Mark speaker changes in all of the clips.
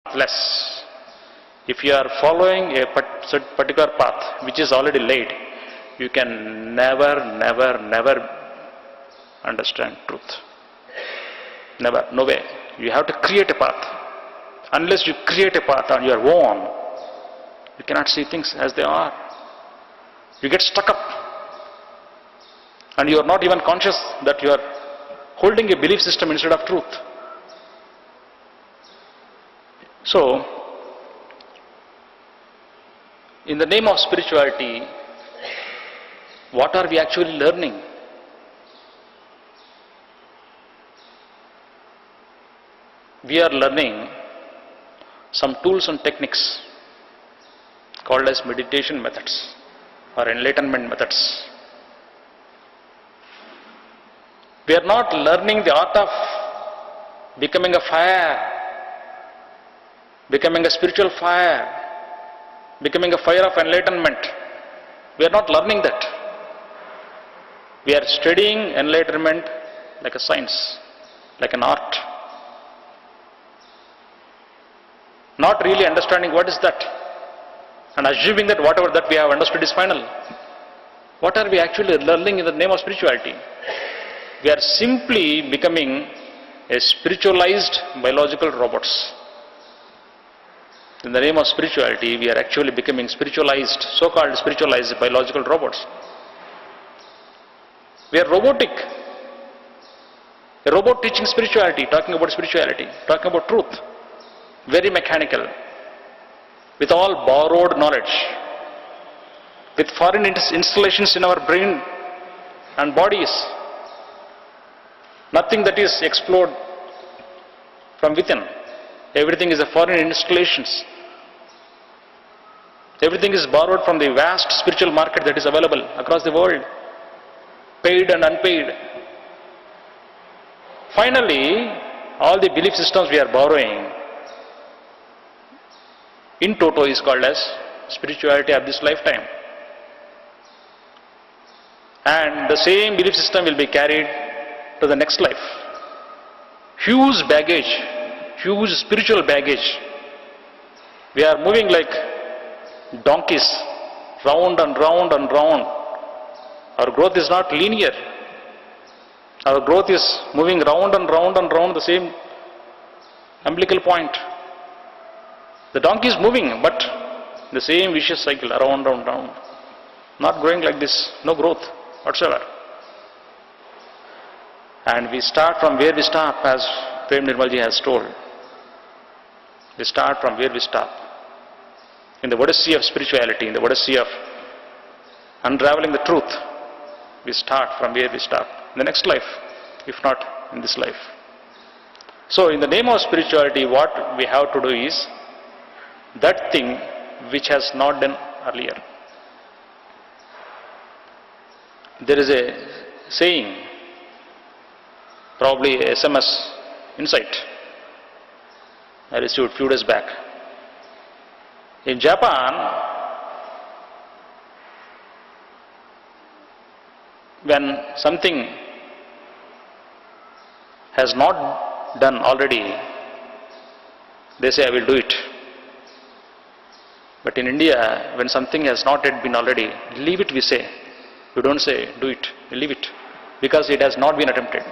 Speaker 1: pathless. If you are following a particular path which is already laid, you can never understand truth. Never, no way. You have to create a path. Unless you create a path on your own, you cannot see things as they are. You get stuck up. And you are not even conscious that you are holding a belief system instead of truth. So, in the name of spirituality, what are we actually learning? We are learning some tools and techniques called as meditation methods or enlightenment methods. We are not learning the art of becoming a fire, becoming a spiritual fire, becoming a fire of enlightenment. We are not learning that. We are studying enlightenment like a science, like an art. Not really understanding what is that and assuming that whatever that we have understood is final. What are we actually learning in the name of spirituality? We are simply becoming a spiritualized biological robots. In the name of spirituality, we are actually becoming spiritualized, so-called spiritualized biological robots. We are robotic. A robot teaching spirituality, talking about spirituality, talking about truth. Very mechanical, with all borrowed knowledge, with foreign installations in our brain and bodies. Nothing that is explored from within. Everything is a foreign installations. Everything is borrowed from the vast spiritual market that is available across the world, paid and unpaid. Finally, all the belief systems we are borrowing in toto is called as spirituality of this lifetime. And the same belief system will be carried to the next life. Huge baggage, huge spiritual baggage. We are moving like donkeys, round and round and round. Our growth is not linear. Our growth is moving round and round and round the same umbilical point. The donkey is moving, but the same vicious cycle, around, round, round. Not growing like this, no growth whatsoever. And we start from where we stop, as Prem Nirmalji has told. We start from where we stop. In the Odyssey of spirituality, in the Odyssey of unraveling the truth, we start from where we stop. In the next life, if not in this life. So, in the name of spirituality, what we have to do is that thing which has not done earlier. There is a saying, probably a SMS insight I received a few days back. In Japan, when something has not done already, they say, I will do it. But in India, when something has not yet been already, leave it, we say. We don't say, do it, leave it. Because it has not been attempted.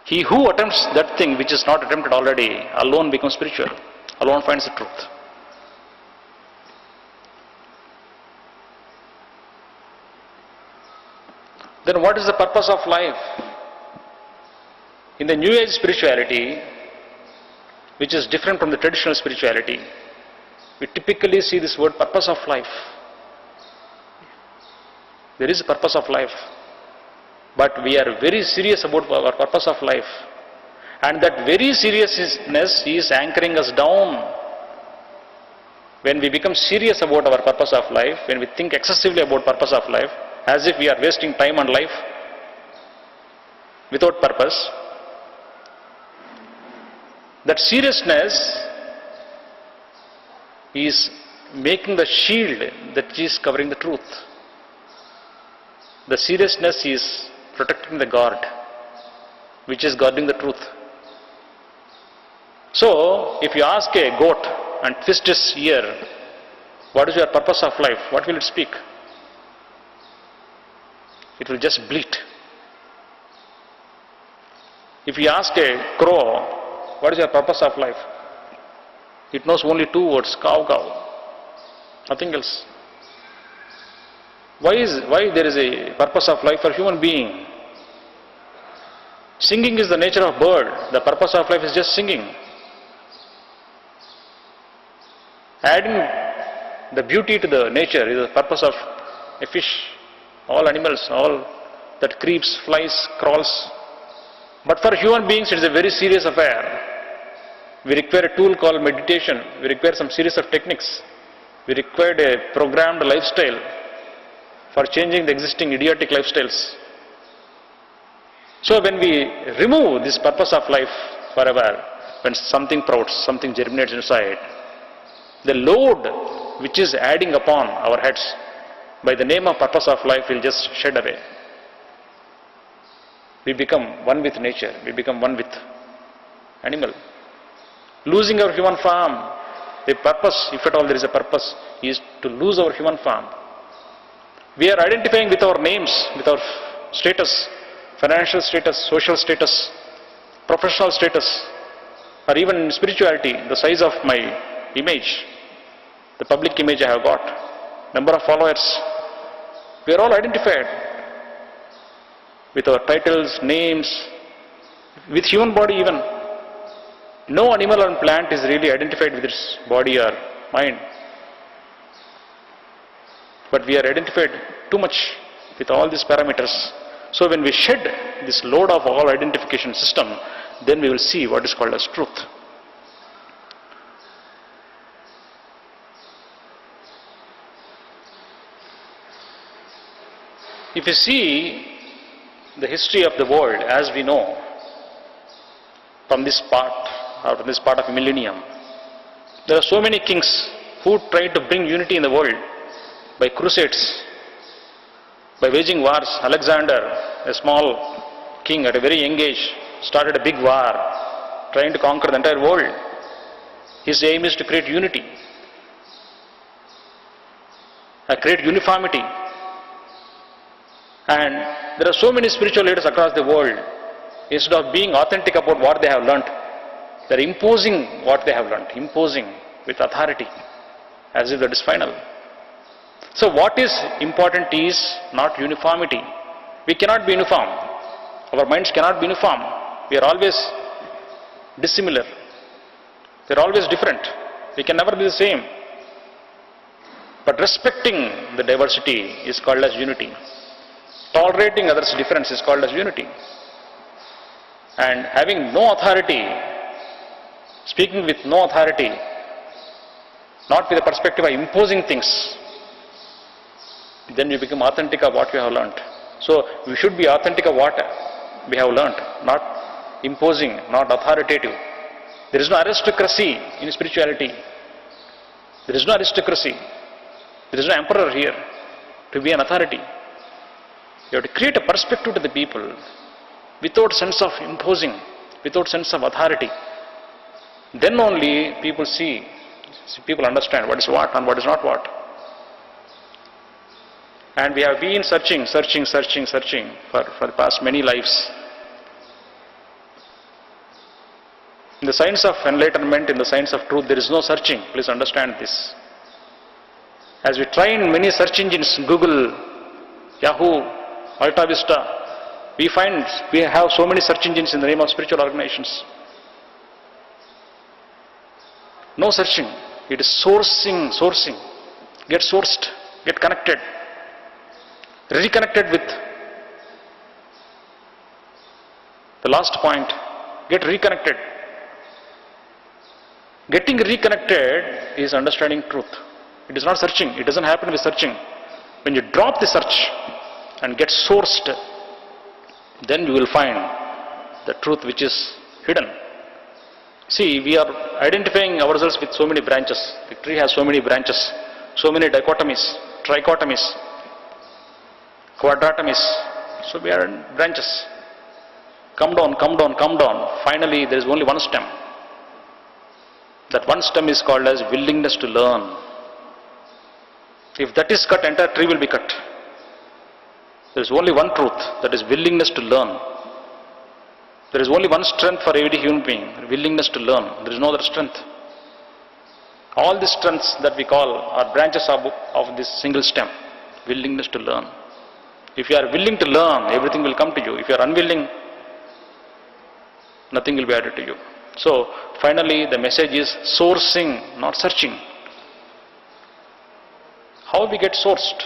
Speaker 1: He who attempts that thing which is not attempted already, alone becomes spiritual, alone finds the truth. Then what is the purpose of life? In the New Age spirituality, which is different from the traditional spirituality, we typically see this word purpose of life. There is a purpose of life. But we are very serious about our purpose of life. And that very seriousness is anchoring us down. When we become serious about our purpose of life, when we think excessively about purpose of life, as if we are wasting time and life without purpose, that seriousness is making the shield that is covering the truth. The seriousness is protecting the guard, which is guarding the truth. So, if you ask a goat and twist its ear, what is your purpose of life? What will it speak? It will just bleat. If you ask a crow, what is your purpose of life? It knows only two words, cow, cow. Nothing else. Why there is a purpose of life for human being? Singing is the nature of bird. The purpose of life is just singing. Adding the beauty to the nature is the purpose of a fish, all animals, all that creeps, flies, crawls. But for human beings it is a very serious affair. We require a tool called meditation. We require some series of techniques. We require a programmed lifestyle for changing the existing idiotic lifestyles. So when we remove this purpose of life forever, when something sprouts, something germinates inside, the load which is adding upon our heads by the name of purpose of life will just shed away. We become one with nature, we become one with animal. Losing our human form, the purpose, if at all there is a purpose, is to lose our human form. We are identifying with our names, with our status, financial status, social status, professional status, or even in spirituality, the size of my image, the public image I have got, number of followers. We are all identified with our titles, names, with human body even. No animal or plant is really identified with its body or mind. But we are identified too much with all these parameters. So when we shed this load of all identification system, then we will see what is called as truth. If you see the history of the world as we know, from this part of a millennium, there are so many kings who tried to bring unity in the world by crusades, by waging wars. Alexander, a small king at a very young age, started a big war, trying to conquer the entire world. His aim is to create unity, create uniformity. And there are so many spiritual leaders across the world, instead of being authentic about what they have learnt, they are imposing what they have learnt, imposing with authority, as if that is final. So what is important is not uniformity. We cannot be uniform. Our minds cannot be uniform. We are always dissimilar. We are always different. We can never be the same. But respecting the diversity is called as unity. Tolerating others' difference is called as unity. And having no authority, speaking with no authority, not with the perspective of imposing things, then we become authentic of what we have learnt. So we should be authentic of what we have learnt, not imposing, not authoritative. There is no aristocracy in spirituality. There is no aristocracy. There is no emperor here to be an authority. You have to create a perspective to the people without sense of imposing, without sense of authority. Then only people people understand what is what and what is not what. And we have been searching for the past many lives. In the science of enlightenment, in the science of truth, there is no searching. Please understand this. As we try in many search engines, Google, Yahoo, Alta Vista, we find we have so many search engines in the name of spiritual organizations. No searching. It is sourcing. Get sourced, get connected, reconnected with the last point. Get reconnected. Getting reconnected is understanding truth. It is not searching. It doesn't happen with searching. When you drop the search and get sourced, then you will find the truth which is hidden. See, we are identifying ourselves with so many branches. The tree has so many branches, so many dichotomies, trichotomies, quadratomies. So we are in branches. Come down. Finally, there is only one stem. That one stem is called as willingness to learn. If that is cut, entire tree will be cut. There is only one truth, that is willingness to learn. There is only one strength for every human being, willingness to learn. There is no other strength. All the strengths that we call are branches of this single stem, willingness to learn. If you are willing to learn, everything will come to you. If you are unwilling, nothing will be added to you. So, finally, the message is sourcing, not searching. How we get sourced?